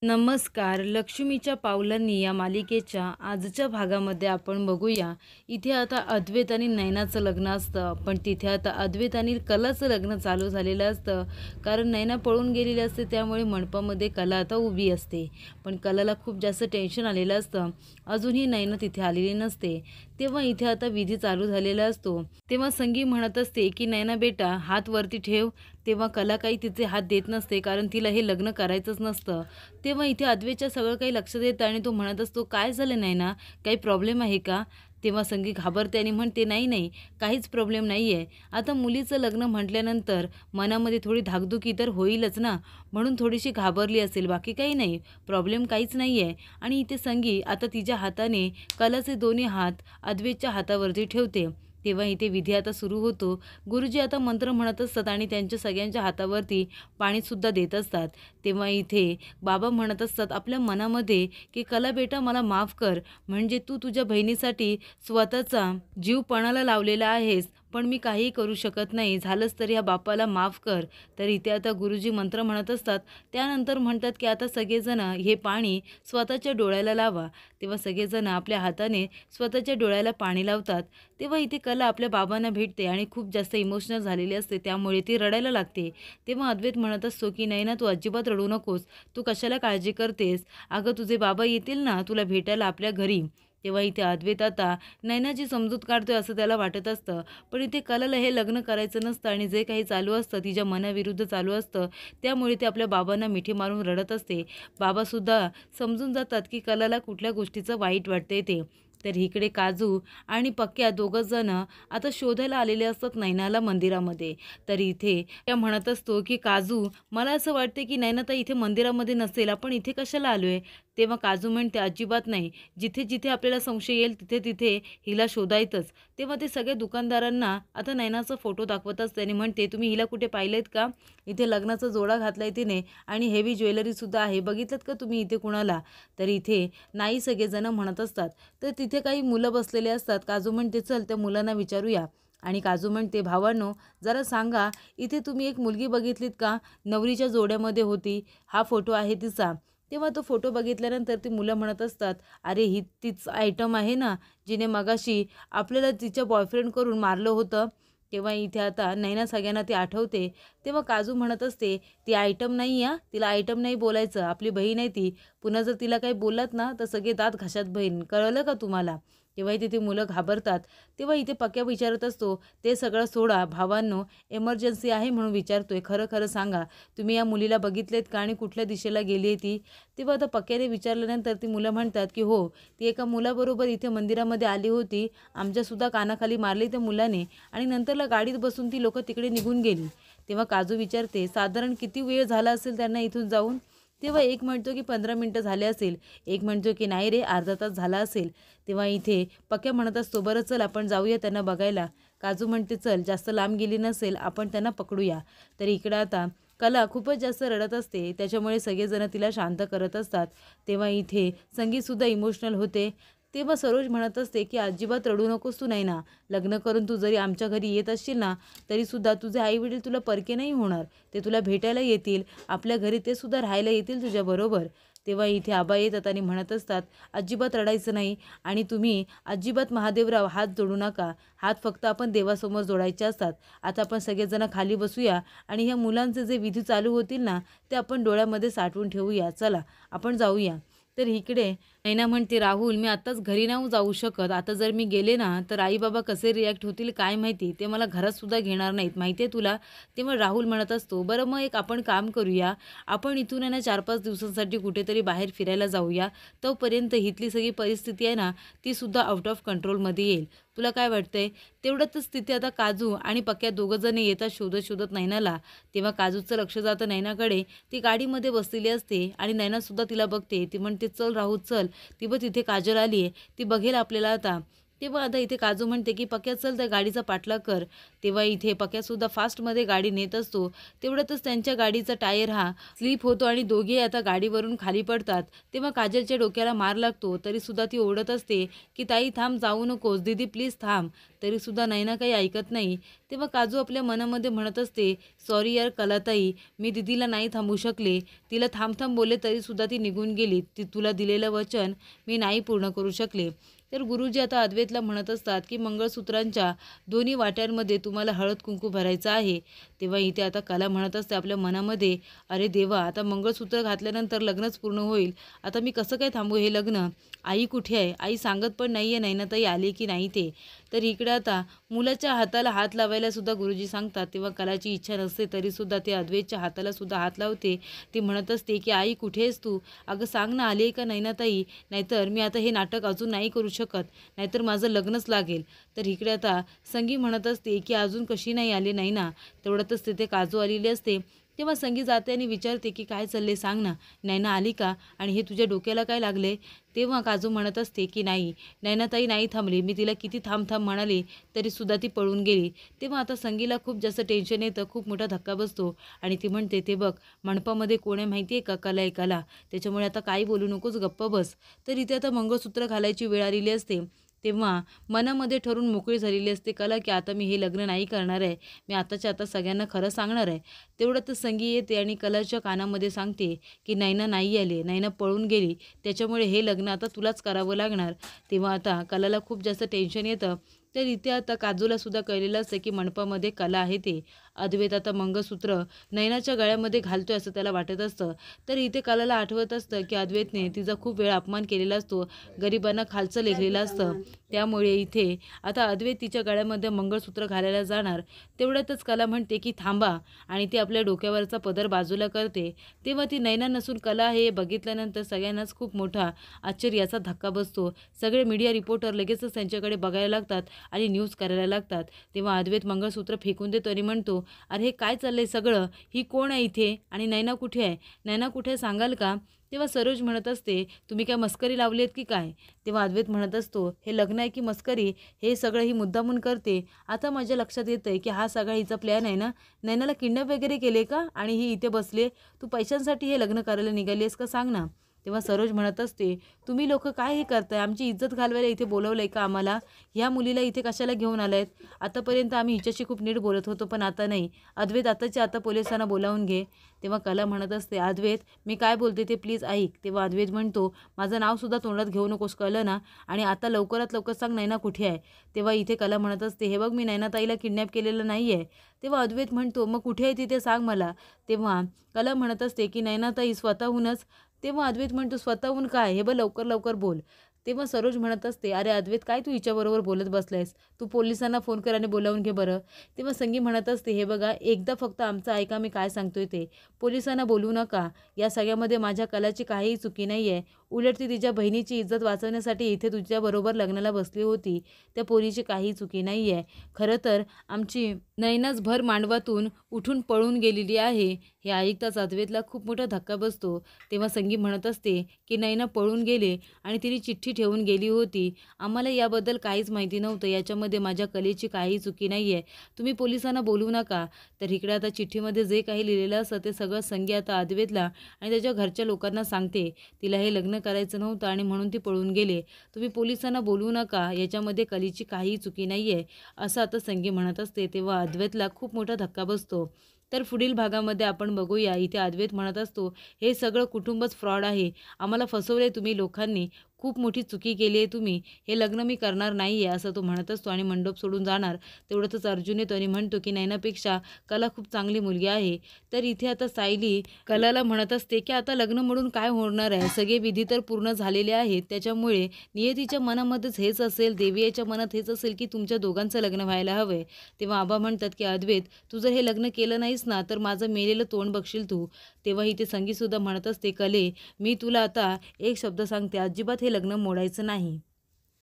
नमस्कार. लक्ष्मीच्या पावलांनी या मालिकेच्या आजच्या भागामध्ये आपण बघूया. इथे आता अद्वैत आणि नयनाचं लग्न असतं, पण तिथे आता अद्वैत आणि कलाचं लग्न चालू झालेलं असतं. कारण नयना पळून गेलेली असते, त्यामुळे मंडपामध्ये कला आता उभी असते. पण कलाला खूप जास्त टेन्शन आलेलं असतं. अजूनही नयना तिथे आलेली नसते. तेव्हा इथे आता विधी चालू झालेला असतो. तेव्हा संगी म्हणत असते की नयना बेटा, हात वरती ठेव. तेव्हा कला काही तिचे हात देत नसते, कारण तिला हे लग्न करायचंच नसतं. तेव्हा इथे अद्वैतच्या सगळं काही लक्षात येतं आणि तो म्हणत असतो, काय झालं नाही ना, काही प्रॉब्लेम आहे का? तेव्हा संगी घाबरते आणि म्हणते, नाही नाही, काहीच प्रॉब्लेम नाही आहे. आता मुलीचं लग्न म्हटल्यानंतर मनामध्ये थोडी धाकधुकी तर होईलच ना, म्हणून थोडीशी घाबरली असेल, बाकी काही नाही, प्रॉब्लेम काहीच नाही आहे. आणि इथे संगी आता तिच्या हाताने कलाचे दोन्ही हात अद्वैतच्या हातावरती ठेवते. तेव्हा इथे विधी आता सुरू होतो. गुरुजी आता मंत्र म्हणत असतात आणि त्यांच्या सगळ्यांच्या हातावरती पाणीसुद्धा देत असतात. तेव्हा इथे बाबा म्हणत असतात आपल्या मनामध्ये की कला बेटा, मला माफ कर. म्हणजे तू तुझ्या बहिणीसाठी स्वतःचा जीव पणाला लावलेला आहेस, पण मी काहीही करू शकत नाही. झालंच तर ह्या बापाला माफ कर. तर इथे आता गुरुजी मंत्र म्हणत असतात. त्यानंतर म्हणतात की आता सगळेजण हे पाणी स्वतःच्या डोळ्याला लावा. तेव्हा सगळेजण आपल्या हाताने स्वतःच्या डोळ्याला पाणी लावतात. तेव्हा इथे कला आपल्या बाबांना भेटते आणि खूप जास्त इमोशनल झालेली असते, त्यामुळे ती रडायला लागते. तेव्हा अद्वैत म्हणत असतो की नयना, तू अजिबात रडू नकोस. तू कशाला काळजी करतेस? अगं तुझे बाबा येतील ना तुला भेटायला आपल्या घरी. तेव्हा इथे अद्वैत आता नयनाची समजूत काढतोय असं त्याला वाटत असतं. पण इथे कलाला हे लग्न करायचं नसतं आणि जे काही चालू असतं तिच्या मनाविरुद्ध चालू असतं, त्यामुळे ते आपल्या बाबांना मिठी मारून रडत असते. बाबासुद्धा समजून जातात की कलाला कुठल्या गोष्टीचं वाईट वाटते ते. तर इकडे काजू आणि पक्क्या दोघं जण आता शोधायला आलेले असतात नयनाला मंदिरामध्ये. तर इथे त्या म्हणत असतो की काजू, मला असं वाटते की नयनाताई इथे मंदिरामध्ये नसेल, आपण इथे कशाला आलोय? तेव्हा काजू म्हणते, अजिबात नाही, जिथे जिथे आपल्याला संशय येईल तिथे तिथे हिला शोधायचंच. तेव्हा ते सगळ्या दुकानदारांना आता नयनाचा फोटो दाखवत असते आणि म्हणते, तुम्ही हिला कुठे पाहिलेत का? इथे लग्नाचा जोडा घातलाय तिने आणि हेवी ज्वेलरीसुद्धा आहे, बघितलं का तुम्ही इथे कुणाला? तर इथे नाही सगळेजण म्हणत असतात. तर तिथे काही मुलं बसलेले असतात. काजू म्हणते, चल त्या मुलांना विचारूया. आणि काजू म्हणते, भावांनो, जरा सांगा, इथे तुम्ही एक मुलगी बघितलीत का? नवरीच्या जोड्यामध्ये होती, हा फोटो आहे तिचा. तेव्हा तो फोटो बघितल्यानंतर ती मुलं म्हणत असतात, अरे ही तीच आयटम आहे ना, जिने मगाशी आपल्याला तिच्या बॉयफ्रेंड करून मारलं होतं. तेव्हा इथे आता नयना सगळ्यांना ती आठवते. तेव्हा काजू म्हणत असते, ती आयटम नाही, या तिला आयटम नाही बोलायचं, आपली बहीण आहे ती. पुन्हा जर तिला काही बोललात ना तर सगळे दात घशात बहीण, कळलं का तुम्हाला? तेव्हा इथे ती मुलं घाबरतात. तेव्हा इथे पक्या विचारत असतो, ते सगळं सोडा भावांनो, एमर्जन्सी आहे म्हणून विचारतोय, खरं खरं सांगा, तुम्ही या मुलीला बघितलेत का आणि कुठल्या दिशेला गेली आहे ती? तेव्हा आता पक्याने विचारल्यानंतर ती मुलं म्हणतात की हो, ती एका मुलाबरोबर इथे मंदिरामध्ये आली होती, आमच्यासुद्धा कानाखाली मारली त्या मुलाने आणि नंतरला गाडीत बसून ती लोकं तिकडे निघून गेली. तेव्हा काजू विचारते, साधारण किती वेळ झाला असेल त्यांना इथून जाऊन? तेव्हा एक म्हणतो की 15 मिनटं झाले असेल, एक म्हणतो की नाही रे, अर्धा तास झाला असेल. तेव्हा इथे पक्या म्हणत असतो, बरं चल आपण जाऊया त्यांना बघायला. काजू म्हणते, चल जास्त लांब गेली नसेल, आपण त्यांना पकडूया. तर इकडं आता कला खूपच जास्त रडत असते, त्याच्यामुळे सगळेजण तिला शांत करत असतात. तेव्हा इथे संगीतसुद्धा इमोशनल होते. तेव्हा सरोज म्हणत असते की अजिबात रडू नकोस तू, नाही ना, लग्न करून तू जरी आमच्या घरी येत असशील ना, तरीसुद्धा तुझे आईवडील तुला परके नाही होणार, ते तुला भेटायला येतील, आपल्या घरी ते सुद्धा राहायला येतील तुझ्याबरोबर. तेव्हा इथे आबा येतात आणि म्हणत असतात, अजिबात रडायचं नाही आणि तुम्ही अजिबात महादेवराव हात जोडू नका, हात फक्त आपण देवासमोर जोडायचे असतात. आता आपण सगळेजण खाली बसूया आणि ह्या मुलांचे जे विधी चालू होतील ना, ते आपण डोळ्यामध्ये साठवून ठेवूया, चला आपण जाऊया. तर इकडे नैना म्हणते, राहुल मी आत्ताच घरी नाही जाऊ शकत, आता जर मी गेले ना तर आई बाबा कसे रिॲक्ट होतील काय माहिती, ते मला घरातसुद्धा घेणार नाहीत, माहिती आहे तुला? तेव्हा राहुल म्हणत असतो, बरं मग एक आपण काम करूया, आपण इथून आहे ना 4-5 दिवसांसाठी कुठेतरी बाहेर फिरायला जाऊया, तोपर्यंत इथली सगळी परिस्थिती आहे ना तीसुद्धा आउट ऑफ कंट्रोलमध्ये येईल. तुला काय वाटतंय? तेवढ्यातच तिथे आता काजू आणि पक्या दोघंजण येतात शोधत शोधत नैनाला. तेव्हा काजूचं लक्ष जातं नैनाकडे. ती गाडीमध्ये बसलेली असते आणि नैनासुद्धा तिला बघते. ती म्हणते, चल राहुल चल, ती बघ तिथे काजल आली आहे, ती बघेल आपल्याला आता. तेव्हा आता इथे काजू म्हणते की पक्या चल त्या गाडीचा पाठलाग कर. तेव्हा इथे पक्यासुद्धा फास्टमध्ये गाडी नेत असतो. तेवढ्यातच त्यांच्या गाडीचा टायर हा स्लिप होतो आणि दोघे आता गाडीवरून खाली पडतात. तेव्हा काजलच्या डोक्याला मार लागतो. तरीसुद्धा ती ओरडत असते की ताई थांब, जाऊ नकोस, दीदी प्लीज थांब. तरीसुद्धा नैना काही ऐकत नाही. तेव्हा काजू आपल्या मनामध्ये म्हणत असते, सॉरी यार कलाताई, मी दीदीला नाही थांबवू शकले. तिला थांब थांब बोलले तरीसुद्धा ती निघून गेली. ती तुला दिलेलं वचन मी नाही पूर्ण करू शकले. तर गुरुजी आता अद्वैतला म्हणत असतात की मंगळसूत्रांच्या दोन्ही वाट्यांमध्ये तुम्हाला हळद कुंकू भरायचं आहे. तेव्हा इथे आता कला म्हणत असते आपल्या मनामध्ये, अरे देवा, आता मंगळसूत्र घातल्यानंतर लग्नच पूर्ण होईल. आता मी कसं काय थांबू हे लग्न? आई कुठे आहे? आई सांगत पण नाही आहे नैनाताई आली की नाही ते. तर इकडे आता मुलाच्या हाताला हात लावायला सुद्धा गुरुजी सांगतात. तेव्हा कलाची इच्छा नसते तरीसुद्धा ते अद्वैतच्या हाताला सुद्धा हात लावते. ती म्हणत असते की आई कुठे आहेस तू? अगं सांग ना, आली आहे का नैनाताई? नाहीतर मी आता हे नाटक अजून नाही करू शकत, नाहीतर माझं लग्नच लागेल. तर इकडे आता संगी म्हणत असते की अजून कशी नाही आली नैना. तेवढ्यातच तिथे काजू आलेली असते. तेव्हा संगी जाते आणि विचारते की काय चालले सांग ना, नैना आली का? आणि हे तुझ्या डोक्याला काय लागले? तेव्हा काजू म्हणत असते की नाही, नैनाताई नाही थांबली. मी तिला किती थांब थांब म्हणाले तरीसुद्धा ती पळून गेली. तेव्हा आता संगीला खूप जास्त टेन्शन येतं, खूप मोठा धक्का बसतो आणि ती म्हणते, ते बघ मंडपामध्ये कोण आहे माहिती आहे का? कला आहे कला. त्याच्यामुळे आता काही बोलू नकोस, गप्प बस. तर इथे आता मंगळसूत्र घालायची वेळ आलेली असते. तेव्हा मनामध्ये ठरून मोकळी झालेली असते कला की आता मी हे लग्न नाही करणार आहे. मी आताच्या आता सगळ्यांना खरं सांगणार आहे. तेवढ्यातच संगी येते आणि कलाच्या कानामध्ये सांगते की नैना नाही आली, नैना पळून गेली. त्याच्यामुळे हे लग्न आता तुलाच करावं लागणार. तेव्हा आता कलाला खूप जास्त टेन्शन येतं. तर इथे आता काजूला सुद्धा कळलेलं असतं की मंडपामध्ये कला आहे ते. अद्वैत आता मंगळसूत्र नैनाच्या गळ्यामध्ये घालतोय असं त्याला वाटत असतं. तर इथे कलाला आठवत असतं की अद्वैतने तिचा खूप वेळा अपमान केलेला असतो, गरिबांना खालचं लेखलेलं असतं. त्यामुळे इथे आता अद्वैत तिच्या गळ्यामध्ये मंगळसूत्र घालायला जाणार. तेवढ्यातच कला म्हणते की थांबा आणि ती आपल्या डोक्यावरचा पदर बाजूला करते. तेव्हा ती नैना नसून कला हे बघितल्यानंतर सगळ्यांनाच खूप मोठा आश्चर्याचा धक्का बसतो. सगळे मीडिया रिपोर्टर लगेचच त्यांच्याकडे बघायला लागतात आणि न्यूज करायला लागतात. तेव्हा अद्वैत मंगळसूत्र फेकून देतो आणि म्हणतो, अरे हे काय चाललंय सगळं? ही कोण आहे इथे? आणि नैना कुठे आहे? नैना कुठे आहे सांगाल का? तेव्हा सरोज म्हणत असते, तुम्ही काय मस्करी लावली आहेत की काय? तेव्हा अद्वैत म्हणत असतो, हे लग्न आहे की मस्करी? हे सगळं ही मुद्दामून करते. आता माझ्या लक्षात येतंय की हा सगळा हिचा प्लॅन आहे ना. नैनाला किडनॅप वगैरे केले का? आणि ही इथे बसले. तू पैशांसाठी हे लग्न करायला निघाली आहेस का सांग ना. तेव्हा सरोज म्हणत असते, तुम्ही लोक काय हे करताय? आमची इज्जत घालवायला इथे बोलवलं आहे का आम्हाला? ह्या मुलीला इथे कशाला घेऊन आलायत? आतापर्यंत आम्ही हिच्याशी खूप नीट बोलत होतो, पण आता नाही. अद्वैत आताच्या आता पोलिसांना बोलावून घे. तेव्हा कला म्हणत असते, अद्वैत मी काय बोलते ते प्लीज ऐक. तेव्हा अद्वैत म्हणतो, माझं नावसुद्धा तोंडात घेऊ नकोस, कळलं ना? आणि आता लवकरात लवकर सांग नैना कुठे आहे? तेव्हा इथे कला म्हणत असते, हे बघ मी नैनाताईला किडनॅप केलेलं नाही आहे. तेव्हा अद्वैत म्हणतो, मग कुठे आहे तिथे सांग मला. तेव्हा कला म्हणत असते की नैनाताई स्वतःहूनच. तेव्हा अद्वैत म्हणतो, स्वतःहून काय? हे बघ लवकर लवकर बोल. तेव्हा सरोज म्हणत असते, अरे अद्वैत काय तू हिच्याबरोबर बोलत बसलायस? तू पोलिसांना फोन कर आणि बोलावून घे बरं. तेव्हा संगी म्हणत असते, हे बघा एकदा फक्त आमचं ऐका, मी काय सांगतोय ते. पोलिसांना बोलू नका. या सगळ्यामध्ये माझ्या कलाची काहीही चुकी नाही आहे. उलट ती तिच्या बहिणीची इज्जत वाचवण्यासाठी इथे तुझ्याबरोबर लग्नाला बसली होती. त्या पोरीची काहीही चुकी नाही आहे. खरं तर आमची नैनाच भर मांडवातून उठून पळून गेलेली आहे. हे ऐकताच अद्वैतला खूप मोठा धक्का बसतो. तेव्हा संगी म्हणत असते की नैना पळून गेले आणि तिने चिठ्ठी ठेवून गेली होती. आम्हाला याबद्दल काहीच माहिती नव्हतं. याच्यामध्ये माझ्या कलेची काहीही चुकी नाही आहे. तुम्ही पोलिसांना बोलू नका. तर इकडे आता चिठ्ठीमध्ये जे काही लिहिलेलं असतं ते सगळं संगी आता अद्वैतला आणि त्याच्या घरच्या लोकांना सांगते. तिला हे लग्न करायचं नव्हतं आणि म्हणून ती पळून गेले. तुम्ही पोलिसांना बोलू नका. याच्यामध्ये कलेची काहीही चुकी नाही आहे असं आता संगी म्हणत असते. तेव्हा अद्वैतला खूप मोठा धक्का बसतो. तर पुढील भागामध्ये आपण बघूया. इथे अद्वैत म्हणत असतो, हे सगळं कुटुंबच फ्रॉड आहे. आम्हाला फसवले तुम्ही लोकांनी. खूप मोठी चुकी केली आहे तुम्ही. हे लग्न मी करणार नाही आहे असं तो म्हणत असतो आणि मंडप सोडून जाणार. तेवढ्यातच अर्जुन येतो आणि म्हणतो की नैनापेक्षा कला खूप चांगली मुलगी आहे. तर इथे आता सायली कलाला म्हणत असते की आता लग्न म्हणून काय होणार आहे? सगळे विधी तर पूर्ण झालेले आहेत. त्याच्यामुळे नियतीच्या मनामध्येच हेच असेल, देवीच्या मनात हेच असेल की तुमच्या दोघांचं लग्न व्हायला हवंय. तेव्हा आबा म्हणतात की अद्वैत तू जर हे लग्न केलं नाहीस ना तर माझं मेलेलं तोंड बघशील तू. तेव्हा इथे संगीतसुद्धा म्हणत असते, कले मी तुला आता एक शब्द सांगते, अजिबात हे लग्न मोडायचं नाही.